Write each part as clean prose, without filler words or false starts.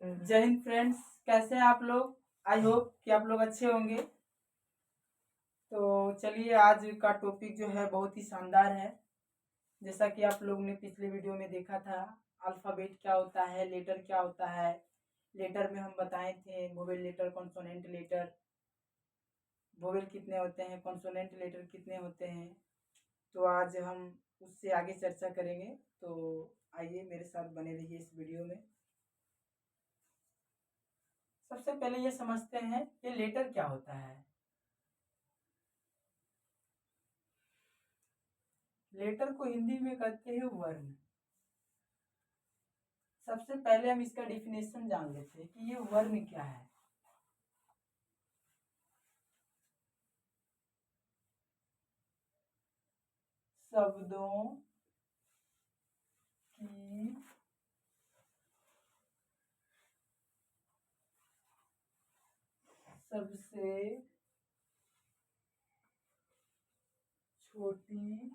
जय हिंद फ्रेंड्स, कैसे हैं आप लोग। आई होप कि आप लोग अच्छे होंगे। तो चलिए, आज का टॉपिक जो है बहुत ही शानदार है। जैसा कि आप लोग ने पिछले वीडियो में देखा था, अल्फ़ाबेट क्या होता है, लेटर क्या होता है। लेटर में हम बताए थे vowel letter, consonant letter, vowel कितने होते हैं, कॉन्सोनेंट लेटर कितने होते हैं। तो आज हम उससे आगे चर्चा करेंगे। तो आइए मेरे साथ बने रहिए इस वीडियो में। सबसे पहले ये समझते हैं कि लेटर क्या होता है। लेटर को हिंदी में कहते हैं वर्ण। सबसे पहले हम इसका डिफिनेशन जान लेते हैं कि ये वर्ण क्या है। शब्दों की सबसे छोटी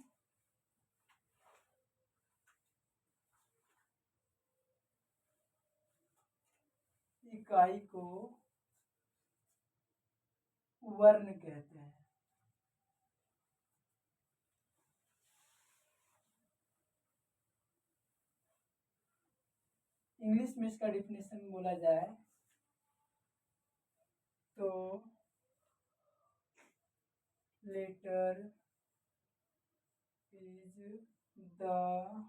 इकाई को वर्ण कहते हैं। इंग्लिश में इसका डिफिनेशन बोला जाए तो letter is the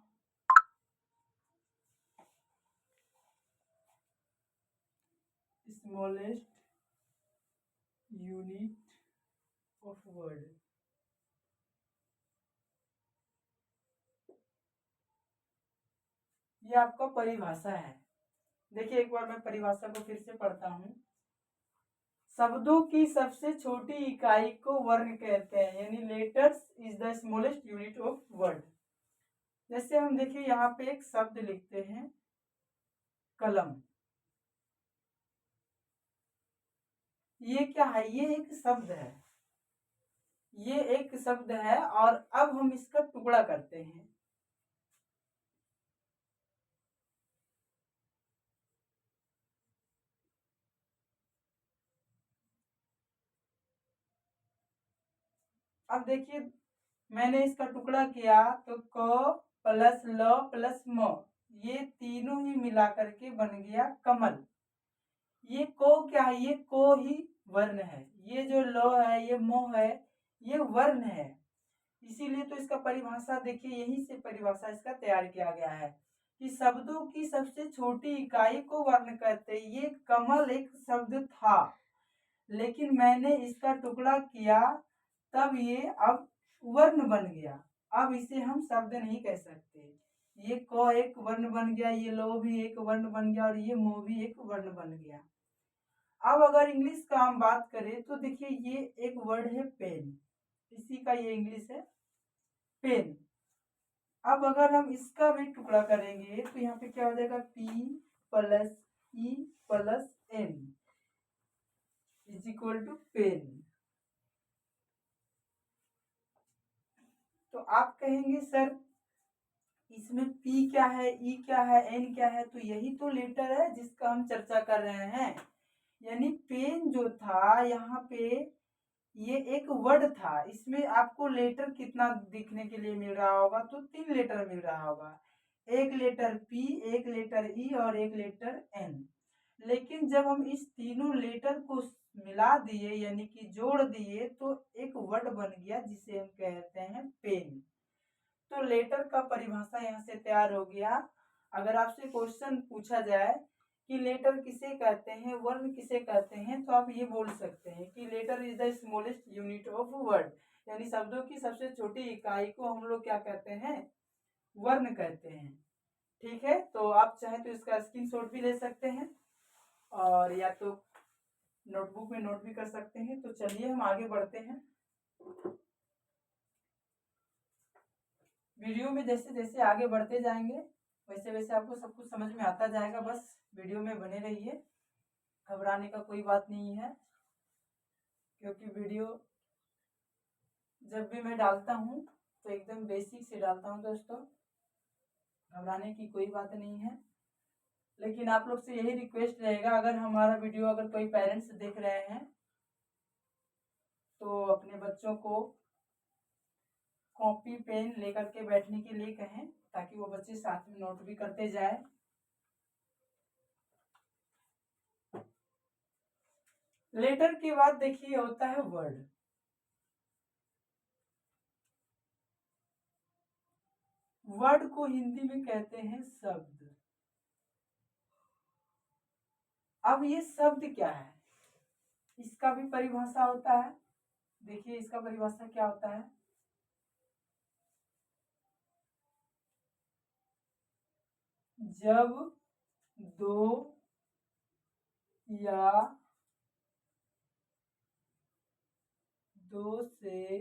smallest unit of word. ये आपका परिभाषा है। देखिए, एक बार मैं परिभाषा को फिर से पढ़ता हूँ। शब्दों की सबसे छोटी इकाई को वर्ण कहते हैं, यानी letters is the smallest unit of word. जैसे हम देखिए यहाँ पे एक शब्द लिखते हैं, कलम। ये क्या है? ये एक शब्द है। ये एक शब्द है और अब हम इसका टुकड़ा करते हैं। अब देखिए, मैंने इसका टुकड़ा किया तो क प्लस ल प्लस म, ये तीनों ही मिला करके बन गया कमल। ये को क्या है? ये को ही वर्ण है। ये जो लो है, ये मो है, ये वर्ण है। इसीलिए तो इसका परिभाषा देखिए, यहीं से परिभाषा इसका तैयार किया गया है कि शब्दों की सबसे छोटी इकाई को वर्ण कहते हैं। ये कमल एक शब्द था, लेकिन मैंने इसका टुकड़ा किया, तब ये अब वर्ण बन गया। अब इसे हम शब्द नहीं कह सकते। ये क एक वर्ण बन गया, ये लो भी एक वर्ण बन गया और ये मो भी एक वर्ण बन गया। अब अगर इंग्लिश का हम बात करें तो देखिए, ये एक वर्ड है पेन। इसी का ये इंग्लिश है पेन। अब अगर हम इसका भी टुकड़ा करेंगे तो यहाँ पे क्या हो जाएगा? P plus E plus N is equal to pen. तो आप कहेंगे सर, इसमें P क्या है, E क्या है, N क्या है? तो यही तो लेटर है जिसका हम चर्चा कर रहे हैं। यानी पेन जो था यहाँ पे, ये एक वर्ड था। इसमें आपको लेटर कितना दिखने के लिए मिल रहा होगा? तो 3 लेटर मिल रहा होगा। एक लेटर P, एक लेटर E और एक लेटर N। लेकिन जब हम इस तीनों लेटर को मिला दिए, यानी कि जोड़ दिए, तो एक वर्ड बन गया जिसे हम कहते हैं पेन। तो लेटर का परिभाषा यहाँ से तैयार हो गया। अगर आपसे क्वेश्चन पूछा जाए कि लेटर किसे कहते हैं, वर्ण किसे कहते हैं, तो आप ये बोल सकते हैं कि letter is the smallest unit of word, यानी शब्दों की सबसे छोटी इकाई को हम लोग क्या कहते हैं? वर्ण कहते हैं। ठीक है, तो आप चाहे तो इसका स्क्रीनशॉट भी ले सकते हैं और या तो नोटबुक में नोट भी कर सकते हैं। तो चलिए हम आगे बढ़ते हैं। वीडियो में जैसे जैसे आगे बढ़ते जाएंगे, वैसे वैसे आपको सब कुछ समझ में आता जाएगा। बस वीडियो में बने रहिए, घबराने का कोई बात नहीं है, क्योंकि वीडियो जब भी मैं डालता हूँ तो एकदम बेसिक से डालता हूँ दोस्तों। घबराने की कोई बात नहीं है। लेकिन आप लोग से यही रिक्वेस्ट रहेगा, अगर हमारा वीडियो अगर कोई पेरेंट्स देख रहे हैं तो अपने बच्चों को कॉपी पेन लेकर के बैठने के लिए कहें, ताकि वो बच्चे साथ में नोट भी करते जाए। लेटर के बाद देखिए होता है वर्ड। वर्ड को हिंदी में कहते हैं शब्द। अब ये शब्द क्या है, इसका भी परिभाषा होता है। देखिए इसका परिभाषा क्या होता है। जब दो या दो से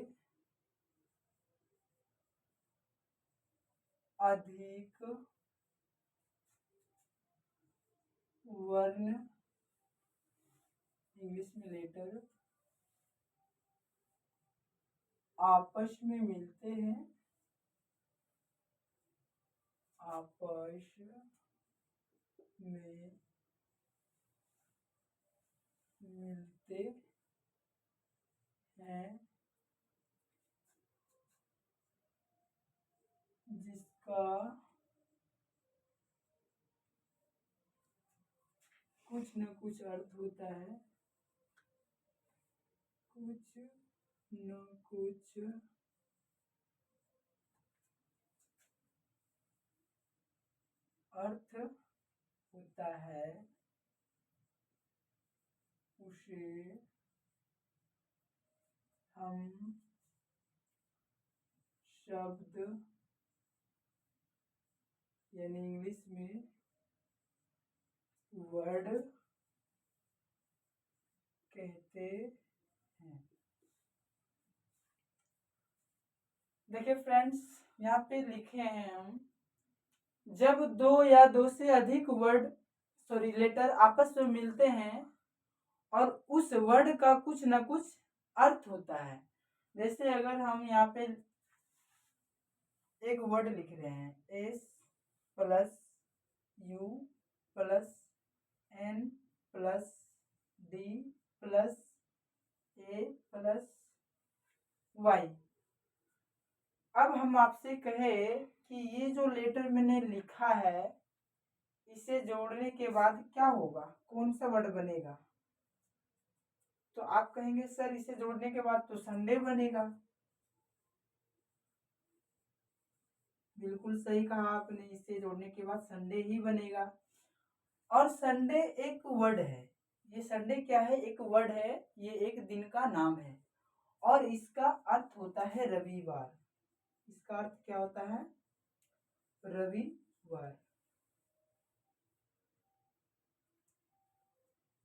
अधिक वर्ण, इंग्लिश में लेटर, आपस में मिलते हैं, आपस में मिलते हैं, जिसका कुछ न कुछ अर्थ होता है, कुछ न कुछ अर्थ होता है, उसे हम शब्द यानी इंग्लिश में वर्ड कहते हैं। देखिए फ्रेंड्स, यहाँ पे लिखे हैं हम, जब दो या दो से अधिक लेटर आपस में मिलते हैं और उस वर्ड का कुछ न कुछ अर्थ होता है। जैसे अगर हम यहाँ पे एक वर्ड लिख रहे हैं, S plus U plus N plus D plus A plus Y. अब हम आपसे कहें कि ये जो लेटर मैंने लिखा है, इसे जोड़ने के बाद क्या होगा, कौन सा वर्ड बनेगा? तो आप कहेंगे सर इसे जोड़ने के बाद तो संडे बनेगा। बिल्कुल सही कहा आपने, इसे जोड़ने के बाद संडे ही बनेगा। और संडे एक वर्ड है, ये संडे क्या है, एक वर्ड है, ये एक दिन का नाम है और इसका अर्थ होता है रविवार। इसका अर्थ क्या होता है? रविवार।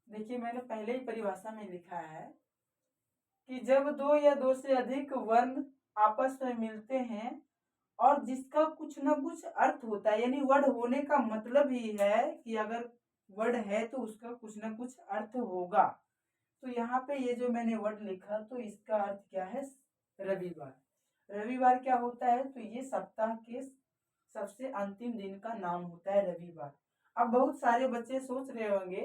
देखिए मैंने पहले ही परिभाषा में लिखा है कि जब दो या दो से अधिक वर्ण आपस में मिलते हैं और जिसका कुछ ना कुछ अर्थ होता है, यानी वर्ड होने का मतलब ही है कि अगर वर्ड है तो उसका कुछ ना कुछ अर्थ होगा। तो यहाँ पे ये जो मैंने वर्ड लिखा, तो इसका अर्थ क्या है? रविवार। रविवार क्या होता है? तो ये सप्ताह के सबसे अंतिम दिन का नाम होता है रविवार। अब बहुत सारे बच्चे सोच रहे होंगे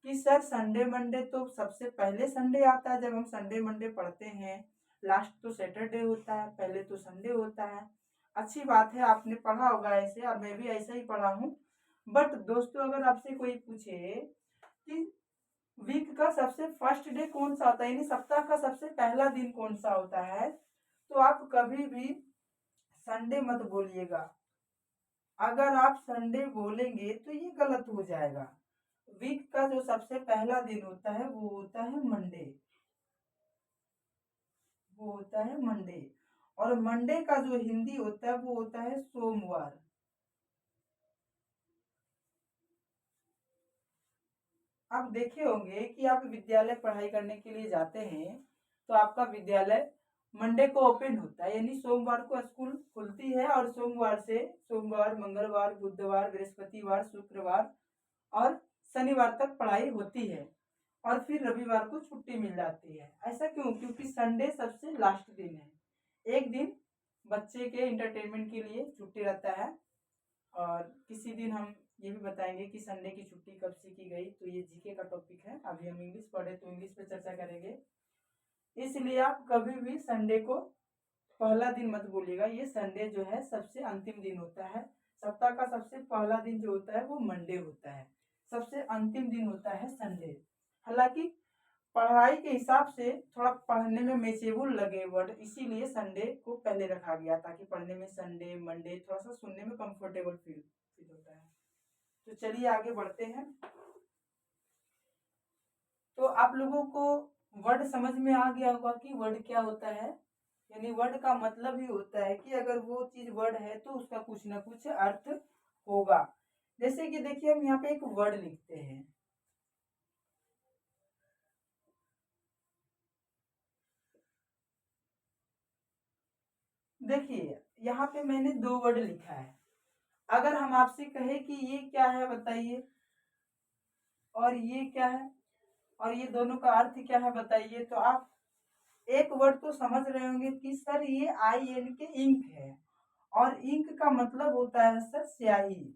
कि सर संडे मंडे तो सबसे पहले संडे आता है, जब हम संडे मंडे पढ़ते हैं लास्ट तो सैटरडे होता है, पहले तो संडे होता है। अच्छी बात है, आपने पढ़ा होगा ऐसे और मैं भी ऐसा ही पढ़ा हूँ। बट दोस्तों अगर आपसे कोई पूछे कि वीक का सबसे फर्स्ट डे कौन सा होता है, यानी सप्ताह का सबसे पहला दिन कौन सा होता है, तो आप कभी भी संडे मत बोलिएगा। अगर आप संडे बोलेंगे तो ये गलत हो जाएगा। वीक का जो सबसे पहला दिन होता है वो होता है मंडे, वो होता है मंडे। और मंडे का जो हिंदी होता है वो होता है सोमवार। आप देखे होंगे कि आप विद्यालय पढ़ाई करने के लिए जाते हैं तो आपका विद्यालय मंडे को ओपन होता है, यानी सोमवार को स्कूल खुलती है और सोमवार से सोमवार, मंगलवार, बुधवार, बृहस्पतिवार, शुक्रवार और शनिवार तक पढ़ाई होती है और फिर रविवार को छुट्टी मिल जाती है। ऐसा क्यों? क्योंकि संडे सबसे लास्ट दिन है, एक दिन बच्चे के इंटरटेनमेंट के लिए छुट्टी रहता है और किसी दिन हम ये भी बताएंगे कि संडे की छुट्टी कब से की गई। तो ये जीके का टॉपिक है। अभी हम इंग्लिश पढ़े तो इंग्लिश पे चर्चा करेंगे। इसलिए आप कभी भी संडे को पहला दिन मत बोलिएगा। ये संडे जो है सबसे अंतिम दिन होता है। सप्ताह का सबसे पहला दिन जो होता है वो मंडे होता है, सबसे अंतिम दिन होता है संडे। हालांकि पढ़ाई के हिसाब से थोड़ा पढ़ने में मेचेबल लगे वर्ड, इसीलिए संडे को पहले रखा गया ताकि पढ़ने में संडे मंडे थोड़ा सा सुनने में कंफर्टेबल फील होता है। तो चलिए आगे बढ़ते हैं। तो आप लोगों को वर्ड समझ में आ गया होगा कि वर्ड क्या होता है। यानी वर्ड का मतलब ही होता है कि अगर वो चीज वर्ड है तो उसका कुछ ना कुछ अर्थ होगा। जैसे कि देखिए हम यहाँ पे एक वर्ड लिखते हैं। देखिए यहाँ पे मैंने 2 वर्ड लिखा है। अगर हम आपसे कहे कि ये क्या है बताइए, और ये क्या है, और ये दोनों का अर्थ क्या है बताइए, तो आप एक वर्ड तो समझ रहे होंगे कि सर ये IN के इंक है, और इंक का मतलब होता है सर स्याही।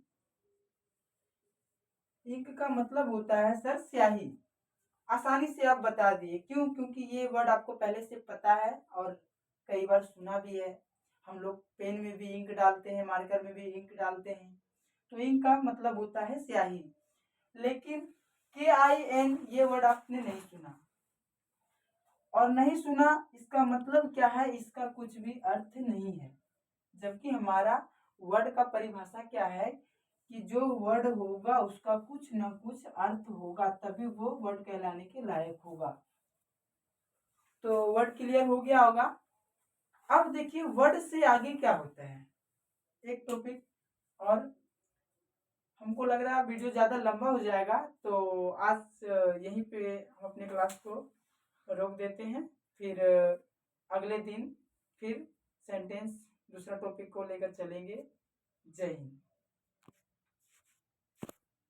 इंक का मतलब होता है सर स्याही। आसानी से आप बता दिए क्यों, क्योंकि ये वर्ड आपको पहले से पता है और कई बार सुना भी है। हम लोग पेन में भी इंक डालते हैं, मार्कर में भी इंक डालते हैं। तो इंक का मतलब होता है स्याही। लेकिन KIN ये वर्ड आपने नहीं सुना, और नहीं सुना इसका मतलब क्या है, इसका कुछ भी अर्थ नहीं है। जबकि हमारा वर्ड का परिभाषा क्या है कि जो वर्ड होगा उसका कुछ ना कुछ अर्थ होगा, तभी वो वर्ड कहलाने के लायक होगा। तो वर्ड क्लियर हो गया होगा। अब देखिए वर्ड से आगे क्या होता है, एक टॉपिक और। हमको लग रहा है वीडियो ज़्यादा लंबा हो जाएगा, तो आज यहीं पे हम अपने क्लास को रोक देते हैं। फिर अगले दिन फिर सेंटेंस दूसरा टॉपिक को लेकर चलेंगे। जय हिंद।